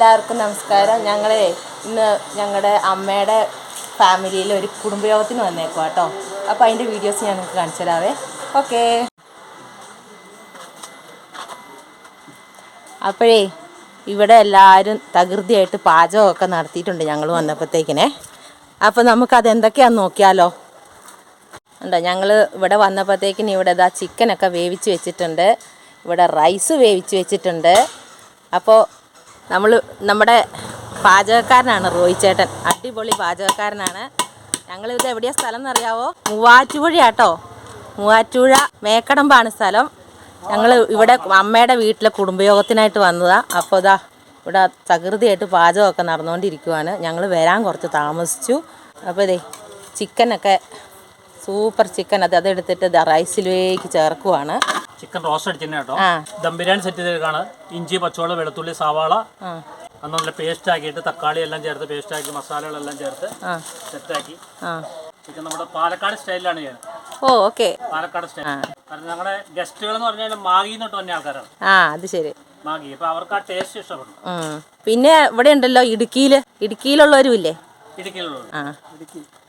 എല്ലാവർക്കും നമസ്കാരം. ഞങ്ങൾ ഇന്ന് ഞങ്ങളുടെ അമ്മയുടെ ഫാമിലിയിൽ ഒരു കുടുംബയോഗത്തിന് വന്നേക്കും കേട്ടോ. അപ്പോൾ അതിൻ്റെ വീഡിയോസ് ഞാൻ നിങ്ങൾക്ക് കാണിച്ചു തരാവേ. ഓക്കേ. അപ്പോഴേ ഇവിടെ എല്ലാവരും തകൃതിയായിട്ട് പാചകമൊക്കെ നടത്തിയിട്ടുണ്ട് ഞങ്ങൾ വന്നപ്പോഴത്തേക്കിനെ. അപ്പോൾ നമുക്കത് എന്തൊക്കെയാണെന്ന് നോക്കിയാലോ. ഉണ്ടോ, ഞങ്ങൾ ഇവിടെ വന്നപ്പോഴത്തേക്കിന് ഇവിടെ ഇതാ ചിക്കനൊക്കെ വേവിച്ച് വെച്ചിട്ടുണ്ട്, ഇവിടെ റൈസ് വേവിച്ച് വെച്ചിട്ടുണ്ട്. അപ്പോൾ നമ്മുടെ പാചകക്കാരനാണ് റോയി ചേട്ടൻ, അടിപൊളി പാചകക്കാരനാണ്. ഞങ്ങളിത് എവിടെയാണ് സ്ഥലം എന്നറിയാവോ? മൂവാറ്റുപുഴയാട്ടോ. മൂവാറ്റുപുഴ മേക്കടമ്പാണ് സ്ഥലം. ഞങ്ങൾ ഇവിടെ അമ്മയുടെ വീട്ടിലെ കുടുംബയോഗത്തിനായിട്ട് വന്നതാണ്. അപ്പോൾ ഇതാ ഇവിടെ തകൃതിയായിട്ട് പാചകമൊക്കെ നടന്നുകൊണ്ടിരിക്കുവാണ്. ഞങ്ങൾ വരാൻ കുറച്ച് താമസിച്ചു. അപ്പോൾ ഇതേ ചിക്കനൊക്കെ സൂപ്പർ ചിക്കൻ അതെടുത്തിട്ട് റൈസിലേക്ക് ചേർക്കുവാണ്. ചിക്കൻ റോസ്റ്റ് അടിച്ചു കേട്ടോ. ദം ബിരിയാണി സെറ്റ് ചെയ്തേക്കാണ്. ഇഞ്ചി, പച്ചമുളക്, വെളുത്തുള്ളി, സവാള നല്ല പേസ്റ്റ് ആക്കിയിട്ട് തക്കാളി എല്ലാം ചേർത്ത് പേസ്റ്റ് ആക്കി മസാലകളെല്ലാം ചേർത്ത് സെറ്റാക്കി ചിക്കൻ നമ്മുടെ പാലക്കാട് സ്റ്റൈലിലാണ് ഞാൻ. ഓക്കെ. പാലക്കാട് സ്റ്റൈൽ. കാരണം ഞങ്ങളുടെ ഗസ്റ്റുകൾ എന്ന് പറഞ്ഞാൽ മാഗി തൊട്ട് വന്ന ആൾക്കാരാണ്. അത് ശരി. മാഗി അപ്പൊ അവർക്ക് ആ ടേസ്റ്റ് ഇഷ്ടപ്പെടും. പിന്നെ ഇവിടെ ഉണ്ടല്ലോ ഇടുക്കിയിലുള്ളവരും ഇല്ലേ?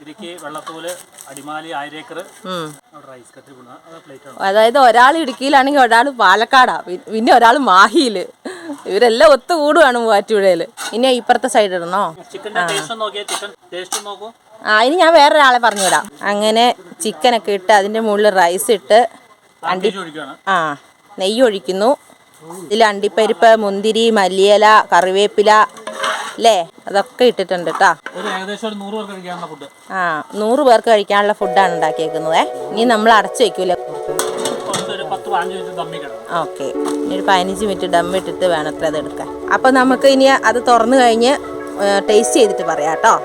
ഇടുക്കി, വെള്ളത്തൂല്, അടിമാലി, ആയിരേക്കർ റൈസ് കട്ടി. അതായത് ഒരാൾ ഇടുക്കിയിലാണെങ്കിൽ ഒരാൾ പാലക്കാടാ, പിന്നെ ഒരാൾ മാഹിയില്. ഇവരെല്ലാം ഒത്തുകൂടുവാണ് മൂവാറ്റുപുഴയില്. ഇനി ഇപ്പുറത്തെ സൈഡ് ഇടണോ? ഇനി ഞാൻ വേറൊരാളെ പറഞ്ഞുവിടാം. അങ്ങനെ ചിക്കനൊക്കെ ഇട്ട് അതിന്റെ മുകളിൽ റൈസ് ഇട്ട് നെയ്യ് ഒഴിക്കുന്നു. ഇതിൽ അണ്ടിപ്പരിപ്പ്, മുന്തിരി, മല്ലിയില, കറിവേപ്പില അല്ലേ, അതൊക്കെ ഇട്ടിട്ടുണ്ട് കേട്ടോ. 100 പേർക്ക് കഴിക്കാനുള്ള ഫുഡാണ് ഉണ്ടാക്കിയേക്കുന്നത്. ഇനി നമ്മൾ അടച്ചു വെക്കൂലേ? ഓക്കെ. ഇനി ഒരു 15 മിനിറ്റ് ദം ഇട്ടിട്ട് വേണം അത്ര അത് എടുക്കാൻ. അപ്പം നമുക്ക് ഇനി അത് തുറന്നു കഴിഞ്ഞ് ടേസ്റ്റ് ചെയ്തിട്ട് പറയാം കേട്ടോ.